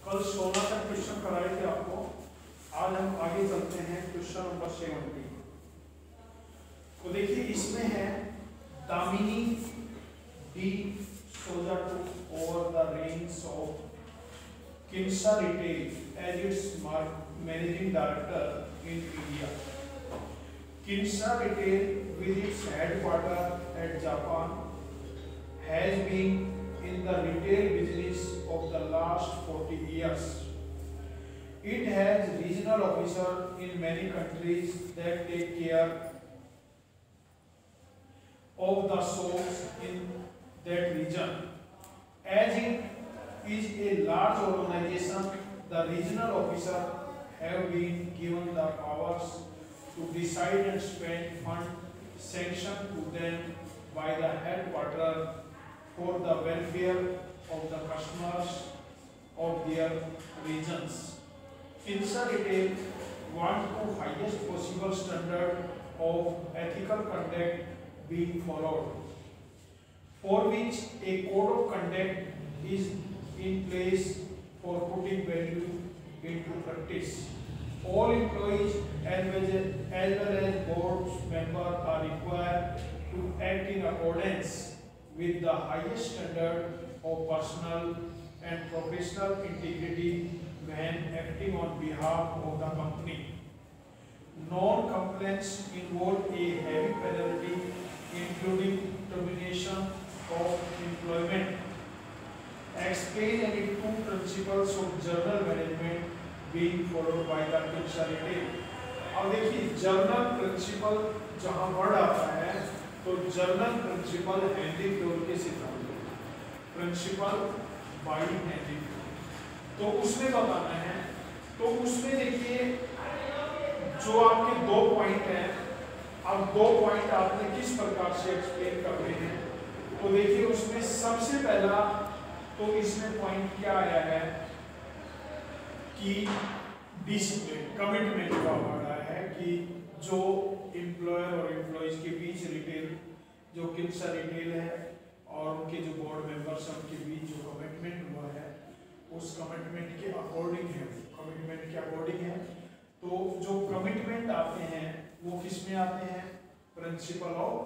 कल 16 तक क्वेश्चन कराए थे आपको। आज हम आगे चलते हैं क्वेश्चन नंबर 70। तो देखिए इसमें है Damini D'Souza to over the range of Kinsa retail as its managing director in India. Kinsa retail with its headquarters at Japan has been in the retail business of the last 40 years. It has regional officers in many countries that take care of the shops in that region. As it is a large organization, the regional officers have been given the powers to decide and spend funds sanctioned to them by the headquarters for the welfare of the customers of their regions. Kinsale Retail wants to highest possible standard of ethical conduct being followed, for which a code of conduct is in place for putting value into practice. All employees as well as board members are required to act in accordance with the highest standard of personal and professional integrity when acting on behalf of the company. Non-compliance involve a heavy penalty, including termination of employment. Explain any two principles of journal management being followed by the Kinsale Retail. अब देखिए journal principal जहां word आता है तो journal principal Henry Fayol के सिद्धांत principal by Henry Fayol. तो उसमें बताना है, तो उसमें देखिए जो आपके दो पॉइंट हैं, अब दो पॉइंट आपने किस प्रकार से एक्सप्लेन करने हैं। तो देखिए उसमें सबसे पहला तो इसमें पॉइंट क्या आया है कि डिसिप्लिन कमिटमेंट का वर्ड आया है कि जो एम्प्लॉयर और एम्प्लॉइज के बीच रिटेल जो किन्सा रिटेल है और उनके जो बोर्ड मेंबर्स हैं उनके बीच जो कमिटमेंट हुआ है उस कमिटमेंट के अकॉर्डिंग है, कमिटमेंट के अकॉर्डिंग है। तो जो कमिटमेंट आते हैं वो किस में आते हैं, प्रिंसिपल ऑफ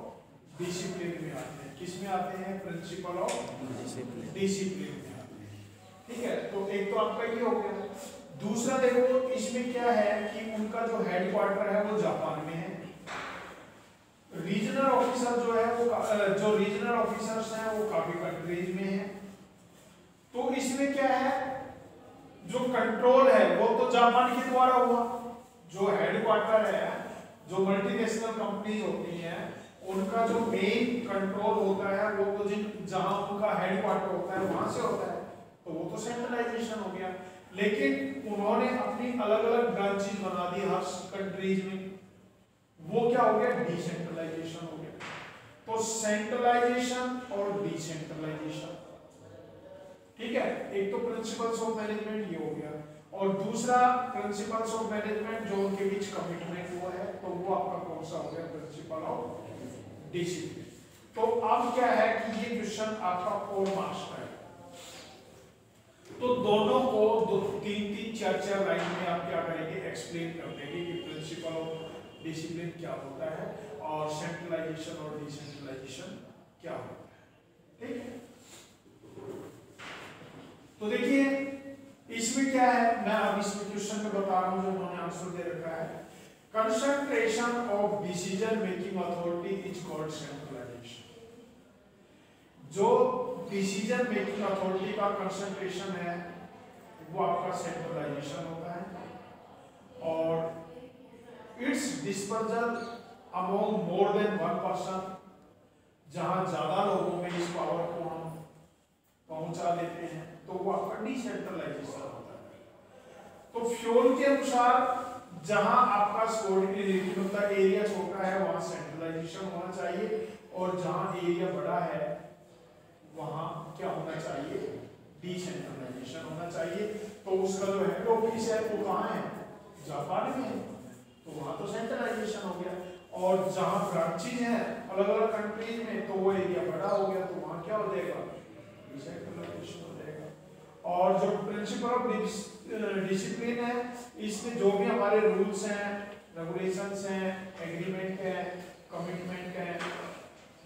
डिसिप्लिन में आते हैं। किस में आते हैं, प्रिंसिपल ऑफ डिसिप्लिन में आते हैं। ठीक है, तो एक तो आपका ये हो गया। दूसरा देखो इसमें क्या है कि उनका जो हेडक्वार्टर है वो जापान में है। रीजनल ऑफिसर जो है वो जो रीजनल ऑफिसर्स हैं वो काफी कंट्रीज में हैं। तो इसमें क्या है, जो कंट्रोल है वो तो जापान के द्वारा हुआ। जो हेडक्वार्टर है, जो मल्टीनेशनल कंपनीज होती हैं उनका जो मेन कंट्रोल होता है वो तो जहां उनका हेडक्वार्टर होता है वहां से होता है, तो वो तो सेंट्रलाइजेशन हो गया। लेकिन उन्होंने अपनी अलग अलग ब्रांचेज बना दी हर कंट्रीज में, वो क्या हो गया, डिसेंट्रलाइजेशन हो गया। तो सेंट्रलाइजेशन और डिसेंट्रलाइजेशन, ठीक है, एक तो प्रिंसिपल्स ऑफ मैनेजमेंट ये हो गया और दूसरा प्रिंसिपल्स ऑफ मैनेजमेंट जो उनके बीच कमिटमेंट हुआ है तो वो आपका कौन सा हो गया, प्रिंसिपल ऑफ डिसिप्लिन। तो अब क्या है कि ये क्वेश्चन आपका 4 मार्क्स का है। तो दोनों को 2-3 4 लाइन में आप क्या करेंगे, एक्सप्लेन कर देंगे कि प्रिंसिपल ऑफ डिसिप्लिन क्या होता है और सेंट्रलाइजेशन और डिसेंट्रलाइजेशन क्या होता है। ठीक है, तो देखिए इसमें क्या है, मैं अब इसमें क्वेश्चन में बता रहा हूं जो उन्होंने आंसर दे रखा है। Concentration of decision making authority is called centralization. जो डिसीजन मेकिंग अथॉरिटी का कंसंट्रेशन है वो आपका सेंट्रलाइजेशन होता है और it's dispersal among more than 1 person, जहां ज्यादा लोगों में इस पावर को हम पहुंचा देते हैं तो वो आपका डिसेंट्रलाइजेशन होता है। तो फ्योल के अनुसार जहां आपका मतलब एरिया छोटा है वहां सेंट्रलाइजेशन होना चाहिए और जहां एरिया बड़ा है वहां क्या होना चाहिए, डिसेंट्रलाइजेशन होना चाहिए। तो उसका जो हेड ऑफिस है वो कहां है, जापान में है, तो वहां तो सेंट्रलाइजेशन हो गया। और जहां ब्रांचेज हैं अलग अलग कंट्रीज में तो वो एरिया बड़ा हो गया तो वहां क्या हो जाएगा, डिसेंट्रलाइजेशन हो जाएगा। और जो प्रिंसिपल ऑफ डिसिप्लिन है, इसमें जो भी हमारे रूल्स हैं, रेगुलेशंस हैं, एग्रीमेंट है, कमिटमेंट है,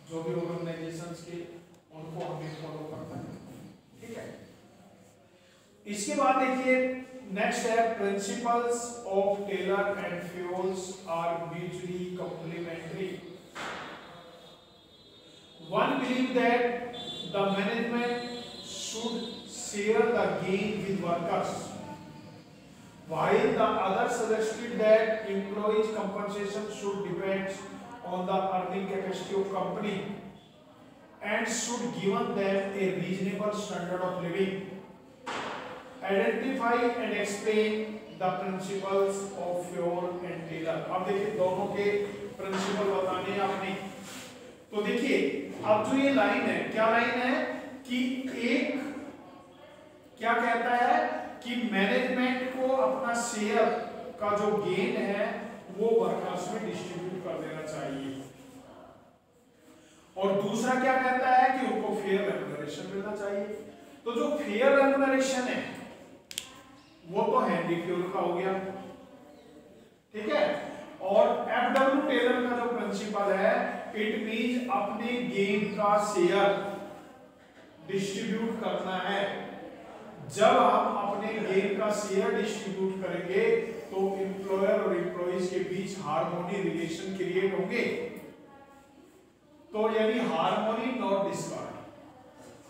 जो भी ऑर्गेनाइजेशंस के, उनको हमें फॉलो करना है। ठीक है। इसके बाद देखिए नेक्स्ट है principles of Taylor and Fayol's are mutually complementary. One believe that the management should share the gain with workers, while the other suggested that employees' compensation should depend on the earning capacity of company and should given them a reasonable standard of living. Identify and explain the principles of Fioul and Taylor. अब देखिए दोनों के principal बताने हैं आपने। तो देखिए अब जो ये लाइन है, क्या लाइन है कि एक क्या कहता है कि मैनेजमेंट को अपना शेयर का जो गेन है वो वर्कर्स में डिस्ट्रीब्यूट कर देना चाहिए, और दूसरा क्या कहता है कि उनको फेयर रेम्युनरेशन मिलना चाहिए। तो जो फेयर रेम्युनरेशन है वो तो हेनरी फ्यूल का हो गया, ठीक है। और एफडब्ल्यू टेलर का जो प्रिंसिपल है, इट मींस अपने गेन का शेयर डिस्ट्रीब्यूट करना है। जब हम अपने गेन का शेयर डिस्ट्रीब्यूट करेंगे तो एम्प्लॉयर और एम्प्लॉइज के बीच हार्मोनी रिलेशन क्रिएट होंगे। तो यानी हार्मोनी नॉट डिस्कॉर्ड।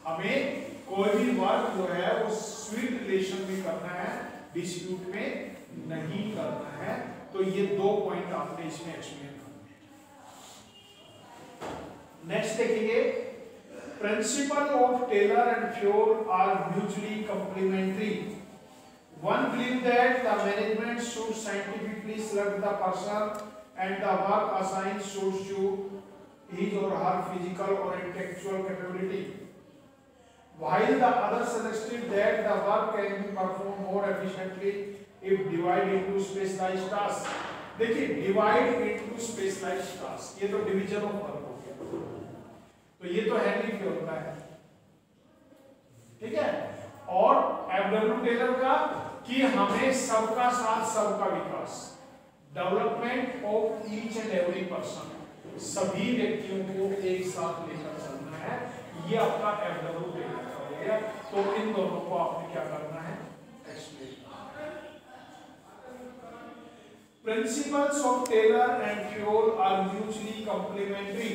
हमें कोई भी वर्क जो है वो स्वीट रिलेशन में करना है, डिस्प्यूट में नहीं करना है। तो ये दो पॉइंट आपने इसमें एक्सप्लेन करने हैं। नेक्स्ट देखिए Principle of Taylor and Fioul are mutually complementary. One believes that the management should scientifically select the person and the work assigned should suit his or her physical or intellectual capability, while the other suggested that the work can be performed more efficiently if divided into specialized tasks. देखिए divide into specialized tasks, ये तो division of work हो गया। तो ये तो Henry fuel का है, ठीक है। और एफडब्ल्यू टेलर का कि हमें सबका साथ सबका विकास, development of each and every person, सभी व्यक्तियों को एक साथ लेकर चलना है। ये आपका एफडब्ल्यू टेलर का हो गया। तो इन दोनों को आपने क्या करना है, explain. Principles of Taylor and Fayol are mutually complementary.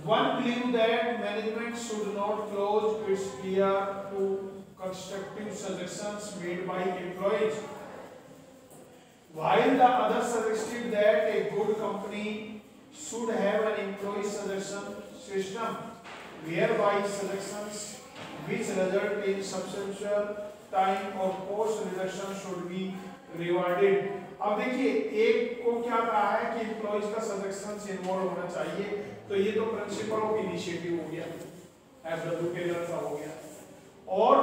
One believes that management should not close its ear to constructive suggestions made by employees, while the other suggested that a good company should have an employee suggestion system whereby suggestions which result in substantial time or cost reduction should be rewarded. अब देखिए एक को क्या कहा है कि employees का suggestions involve होना चाहिए। तो ये तो प्रिंसिपल ऑफ इनिशिएटिव हो गया, एफडब्ल्यू टेलर का हो गया। और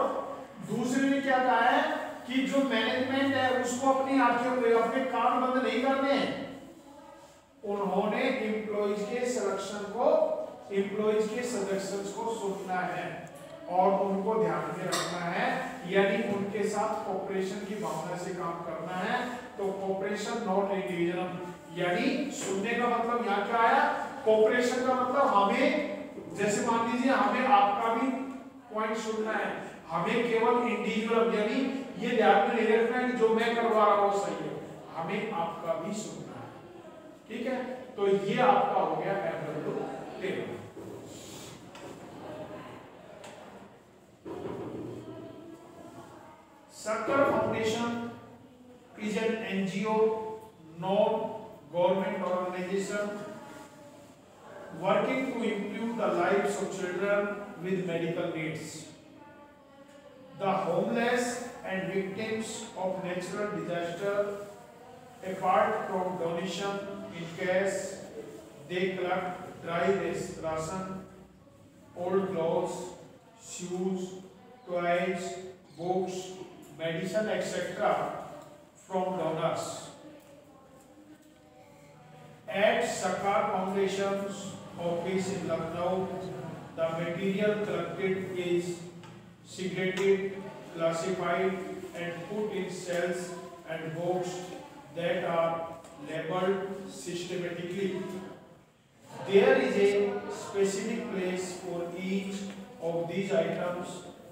दूसरे ने क्या कहा है कि जो मैनेजमेंट है उसको अपने अपने काम बंद नहीं करने हैं, उन्होंने एम्प्लॉइज के सिलेक्शन को, एम्प्लॉइज के सजेशंस को सुनना है और उनको ध्यान में रखना है, यानी उनके साथ कोऑपरेशन की भावना से काम करना है। तो कोऑपरेशन नॉट इंडिविजुअल, यानी सुनने का मतलब यहाँ क्या आया, कोऑपरेशन का मतलब हमें, जैसे मान लीजिए हमें आपका भी पॉइंट सुनना है, हमें केवल इंडिविजुअल यानी ये ध्यान में नहीं रखना है कि जो मैं करवा रहा हूँ सही है, हमें आपका भी सुनना है, ठीक है। तो ये आपका हो गया FW Taylor. Sakhar Foundation is an NGO, non-government organization working to improve the lives of children with medical needs, the homeless and victims of natural disaster. Apart from donation in cash, they collect dry ration, old clothes, shoes, toys, books, medicine, etc. from donors. At Sakhar Foundation's office in Lucknow, the material collected is segregated, classified, and put in cells and boxes that are labeled systematically. There is a specific place for each of these items,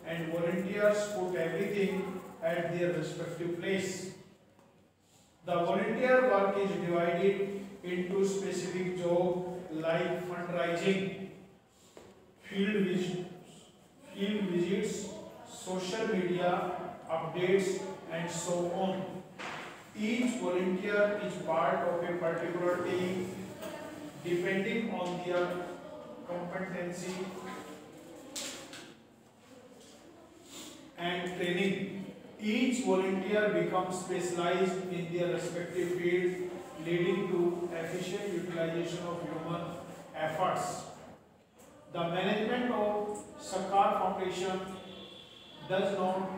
and volunteers put everything at their respective place. The volunteer work is divided into specific jobs like fundraising, field visits, social media updates, and so on. Each volunteer is part of a particular team depending on their competency and training. Each volunteer becomes specialized in their respective field, leading to efficient utilization of human efforts. The management of Sakar Foundation does not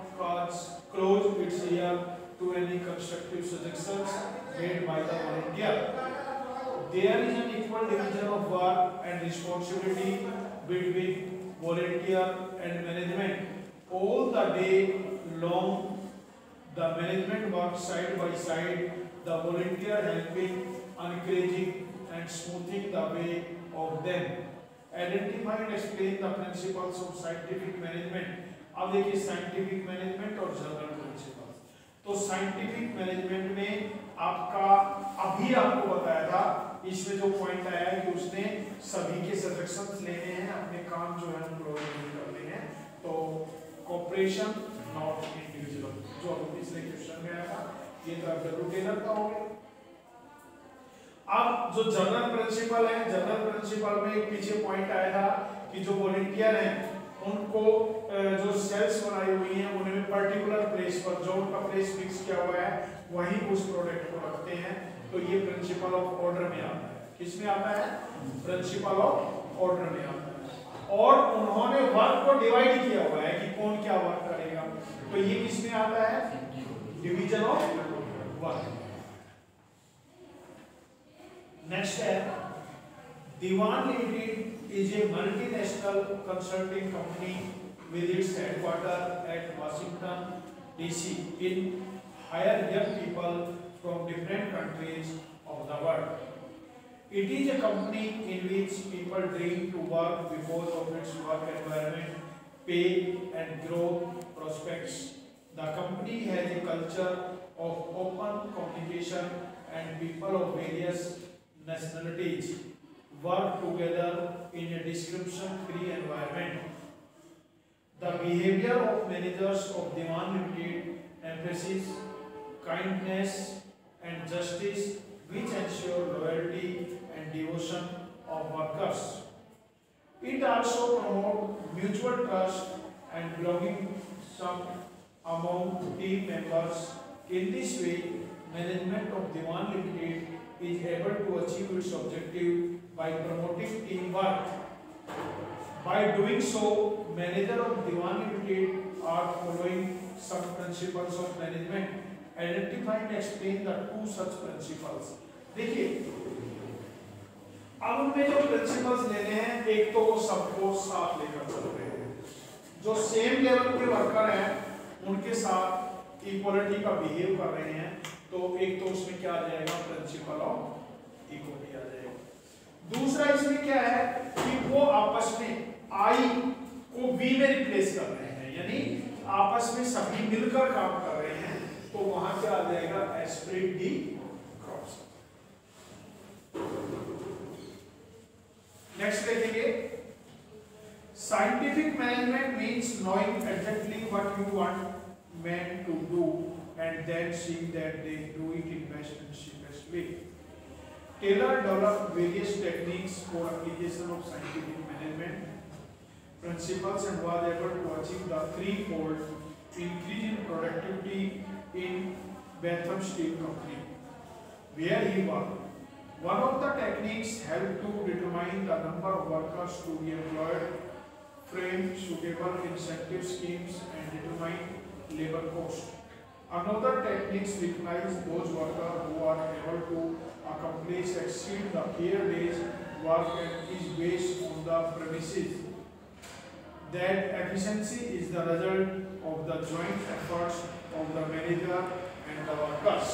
close its ear to any constructive suggestions made by the volunteer. There is an equal division of work and responsibility between volunteer and management. All the day long, the management works side by side, the volunteer helping, encouraging, and smoothing the way of them. Identify and explain the principles of scientific management. अब देखिए scientific management और general principles. तो scientific management में आपका अभी आपको बताया था, इसमें जो पॉइंट आया है कि उसने सभी के सजेशंस लेने हैं, अपने काम जो है उनको करने हैं। तो कॉपरेशन नॉट इंडिविजुअल, जो पिछले क्वेश्चन में आया था, ये तो आप जरूर टेलर का हो गया। अब जो जनरल प्रिंसिपल है, जनरल प्रिंसिपल में एक पीछे पॉइंट आया था कि जो वॉलंटियर हैं उनको जो सेल्स बनाई हुई हैं उनमें पर्टिकुलर प्लेस पर जो उनका प्लेस फिक्स किया हुआ है वहीं उस प्रोडक्ट को रखते हैं। तो ये प्रिंसिपल ऑफ ऑर्डर में आता है। किसमें आता है? प्रिंसिपल ऑफ ऑर्डर में आता है। और उन्होंने वर्क को डिवाइड किया हुआ है कि कौन क्या वर्क करेगा। तो ये किसमें आता है? Division of work. नेक्स्ट है Dewan Limited is a multinational consulting company with its headquarters at Washington, D.C. in hire young people from different countries of the world. It is a company in which people dream to work because of its work environment, pay and growth prospects. The company has a culture of open communication and people of various nationalities work together in a description-free environment. The behavior of managers of Dewan Limited emphasizes kindness and justice, which ensure loyalty and devotion of workers. It also promotes mutual trust and belonging among team members. In this way, management of Dewan Limited is able to achieve its objective by promoting teamwork. By doing so, manager of Dewan Limited are following some principles of management. Identify and explain the two such principles. देखिए, अब उनमें जो principles लेने हैं, एक तो वो सबको साथ लेकर चल रहे हैं। जो सेम लेवल के वर्कर हैं, उनके साथ इक्वलिटी का बिहेव कर रहे हैं। तो एक तो उसमें क्या आ जाएगा? प्रिंसिपल ऑफ इक्वलिटी आ जाएगा। दूसरा इसमें क्या है कि वो आपस में आई को वी में रिप्लेस कर रहे हैं, यानी आपस में सभी मिलकर काम कर रहे हैं। तो वहां क्या आ जाएगा? Esprit de corps. नेक्स्ट देखेंगे, scientific management means knowing exactly what you want men to do and then seeing that they do it in best and cheapest way. Taylor developed various techniques for application of scientific management principles and was able to achieve the threefold increase in productivity in Bentham Steel Company, where he worked. One of the techniques helped to determine the number of workers to be employed, frame suitable incentive schemes, and determine labor cost. Another technique recognizes those workers who are able to accomplish exceed the fair day's work and is based on the premises that efficiency is the result of the joint efforts of the manager and the workers.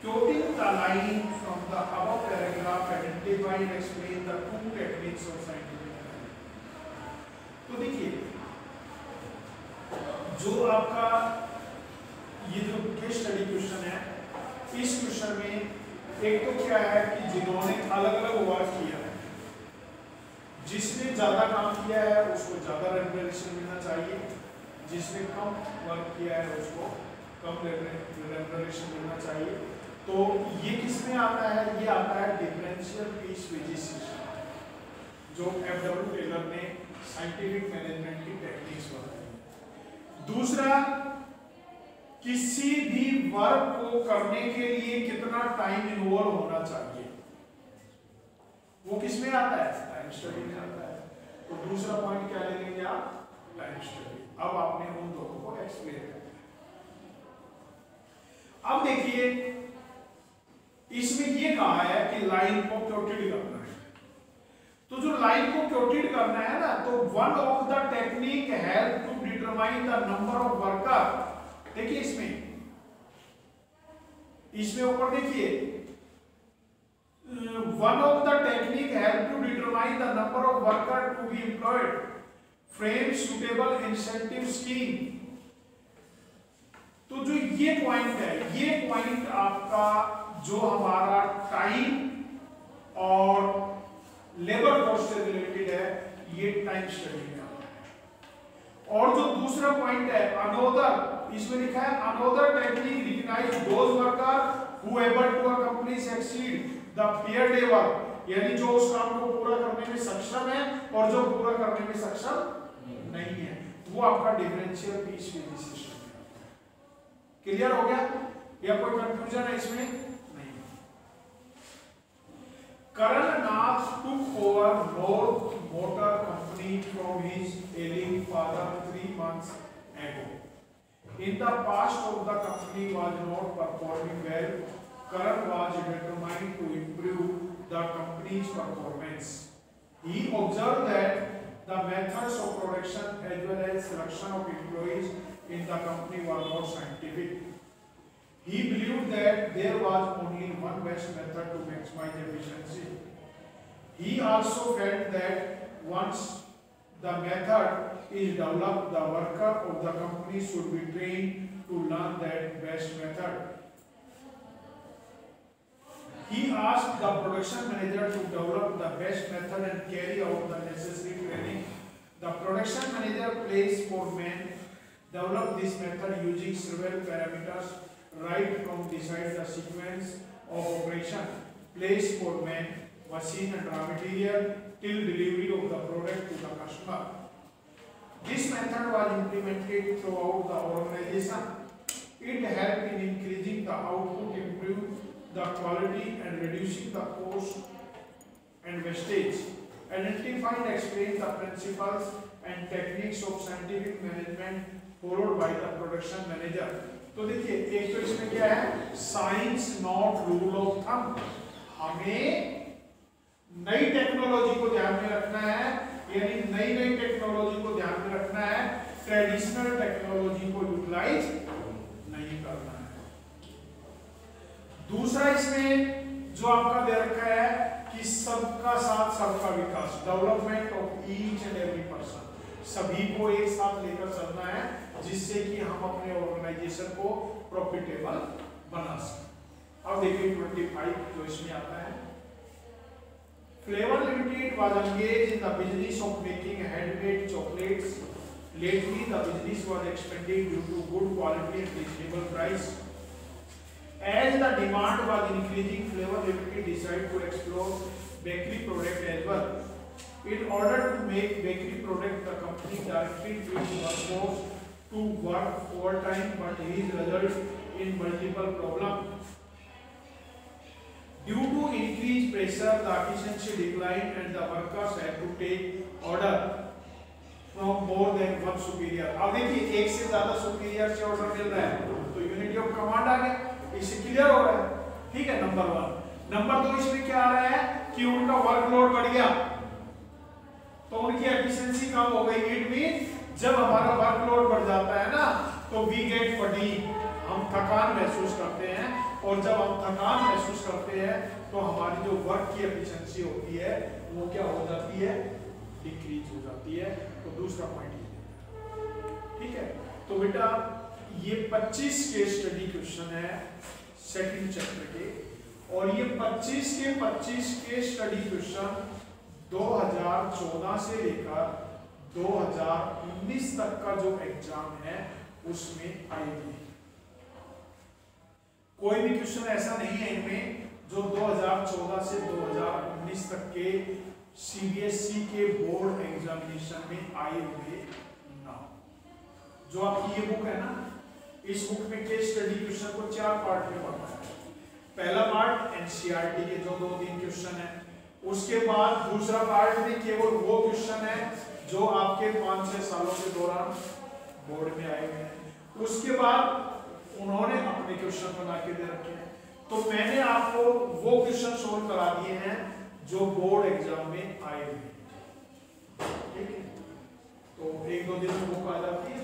Quoting the line from the above paragraph, identify and explain the two techniques of scientific analysis. तो देखिए, जो आपका ये जो case study question है, इस question में एक तो क्या है कि जिन्होंने अलग अलग वर्क किया है, जिसने ज्यादा काम किया है उसको ज्यादा रेम्युनरेशन मिलना चाहिए, जिसने कम वर्क किया है उसको कम रेम्युनरेशन मिलना चाहिए। तो ये किस में आता है? ये आता है डिफरेंशियल पीस वेजेस सिस्टम, जो एफ.डब्ल्यू. टेलर ने साइंटिफिक मैनेजमेंट की टेक्निक्स बताई। दूसरा, किसी भी वर्क को करने के लिए कितना टाइम इन्वॉल्व होना चाहिए, वो किस में आता है? टाइम स्टडी में आता है। तो दूसरा पॉइंट क्या ले लेंगे आप? Time study. अब आपने उन दोनों को एक्सप्लेन कर दिया। अब देखिए, इसमें ये कहा है कि लाइन को क्योटेड करना है। तो जो लाइन को क्योटेड करना है ना, तो one of the technique help to determine the number of worker. देखिए इसमें ऊपर देखिए, one of the technique help to determine the number of worker to be employed, frame suitable incentive scheme. तो जो ये पॉइंट है, ये पॉइंट आपका जो हमारा टाइम और लेबर कॉस्ट से रिलेटेड है, ये टाइम स्टडी में आता है। और जो दूसरा पॉइंट है अनोदर, इसमें लिखा है another technique recognize those worker who able to accomplish exceed the fair day work, यानी जो उस काम को पूरा करने में सक्षम है और जो पूरा करने में सक्षम नहीं है, वो आपका डिफरेंशियल पीस वेजेस सिस्टम है। क्लियर हो गया? या कोई कंफ्यूजन है इसमें? Karan Nath took over North Motor Company from his ailing father 3 months ago. In the past of the company was not performing well. Karan was determined to improve the company's performance. He observed that the methods of production as well as selection of employees in the company were not scientific. He believed that there was only one best method to maximize efficiency. He also felt that once the method is developed, the worker of the company should be trained to learn that best method. He asked the production manager to develop the best method and carry out the necessary training. The production manager placed foreman developed this method using several parameters, right from decide the sequence of operation, place for man, machine and raw material till delivery of the product to the customer. This method was implemented throughout the organization. It helped in increasing the output, improve the quality and reducing the cost and wastage. Identify and explain the principles and techniques of scientific management followed by the production manager. तो देखिए, एक तो इसमें क्या है? Science not rule of thumb. हमें नई technology को ध्यान में रखना है, यानी नई टेक्नोलॉजी को ध्यान में रखना है, ट्रेडिशनल टेक्नोलॉजी को यूटिलाइज नहीं करना है। दूसरा इसमें जो आपका दे रखा है कि सबका साथ सबका विकास, development of each and every person, सभी को एक साथ लेकर चलना है, जिससे कि हम अपने ऑर्गेनाइजेशन को प्रॉफिटेबल बना सकें। अब देखिए 25 जो इसमें आता है, flavour limited was engaged in the business of making handmade chocolates. Lately the business was expanding due to good quality and reasonable price. As the demand was increasing, Flavor Limited decided to explore bakery product as well. In order to make bakery product, the company directly trained workforce to work overtime, but this resulted in multiple problems. Due to increased pressure, the efficiency declined and the workers had to take order from more than one superior. अब देखिए, एक से ज्यादा superior से order मिल रहा है तो unity of command आ गया, इससे क्लियर हो रहा है। ठीक है, नंबर 1। नंबर 2 इसमें क्या आ रहा है कि उनका वर्कलोड बढ़ गया, तो उनकी एफिशिएंसी कम हो गई। इट मीन जब हमारा वर्कलोड बढ़ जाता है ना तो वी गेट फटीग, हम थकान महसूस करते हैं, और जब हम थकान महसूस करते हैं तो हमारी जो वर्क की एफिशिएंसी होती है वो क्या हो जाती है, डिक्रीज हो जाती है। तो दूसरा पॉइंट ये, ठीक है। तो बेटा ये 25 केस स्टडी क्वेश्चन है सेकंड चैप्टर के, और ये 25 के स्टडी क्वेश्चन 2014 से लेकर 2019 तक का जो एग्जाम है उसमें आएगी। कोई भी क्वेश्चन ऐसा नहीं है इनमें जो 2014 से 2019 तक के सीबीएसई के बोर्ड एग्जामिनेशन में आए हुए ना। जो आपकी ये बुक है ना, इस बुक में केस स्टडी क्वेश्चन को 4 पार्ट में पढ़ना है। पहला पार्ट एनसीईआरटी के जो 2-3 क्वेश्चन है, उसके बाद दूसरा पार्ट में केवल वो क्वेश्चन है जो आपके 5-6 सालों के दौरान बोर्ड में आए हुए हैं, उसके बाद उन्होंने अपने क्वेश्चन बना के दे रखे हैं। तो मैंने आपको वो क्वेश्चन सोल्व करा दिए हैं जो बोर्ड एग्जाम में आए हुए हैं, ठीक है। तो 1-2 दिन में बुक आ जाती है।